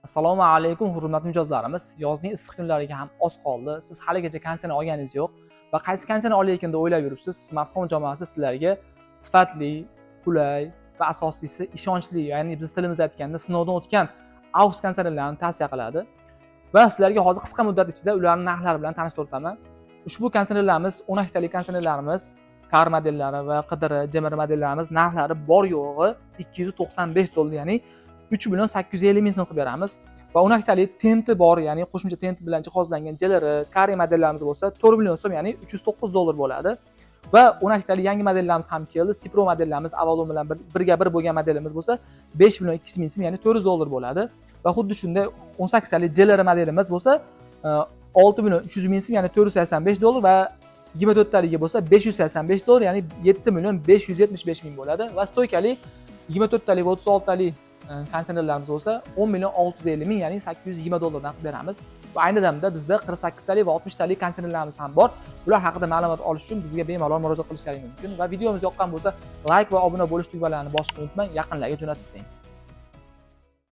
Assalomu alaykum hurmatli mijozlarimiz. Yozning issiq kunlariga ham oz qoldi. Siz haligacha konseni olganingiz yo'q va qaysi konseni olayotgan deb o'ylab yuribsiz. Smartfon jamoasi sizlarga sifatli, qulay va asosiysi ishonchli, ya'ni biz tilimizda aytganda sinovdan o'tgan AUX konserlarini tavsiya qiladi. Va sizlarga hozir qisqa muddat ichida ularning narxlari bilan tanishtirib o'taman. Ushbu konserlarimiz 12 talik konserlarimiz, kar modellari va qidiri, jemir modellarimiz narxlari bor yo'g'i $295, ya'ni 3.850.000 so'm qilib beramiz. Va 12 talik tenti bor, ya'ni qo'shimcha tent bilan jihozlangan jelari, kare modellarimiz bo'lsa 4 million so'm, ya'ni $309 bo'ladi. Va 12 talik yangi modellarimiz ham keldi. Stipro modellarimiz Avalon bilan birga bir bo'lgan modelimiz bo'lsa 5.200.000 so'm, ya'ni $400 bo'ladi. Va xuddi shunday 18 talik jelari modelimiz bo'lsa 6.300.000 so'm, ya'ni $485 va 24 taliga bo'lsa $585, ya'ni $7.575.000 bo'ladi. Va stoykali 24 talik va 36 talik konserlarimiz bo'lsa 10.650.000, ya'ni $820 dan qilib beramiz. Va ayni damda bizda 48 talik va 60 talik konserlarimiz ham bor. Ular haqida ma'lumot olish uchun bizga bemalol murojaat qilishlaringiz mumkin. Va videomiz yoqqan bo'lsa, like va obuna bo'lish tugmalarini bosishni unutmang, yaqinlarga jo'natib qo'ying.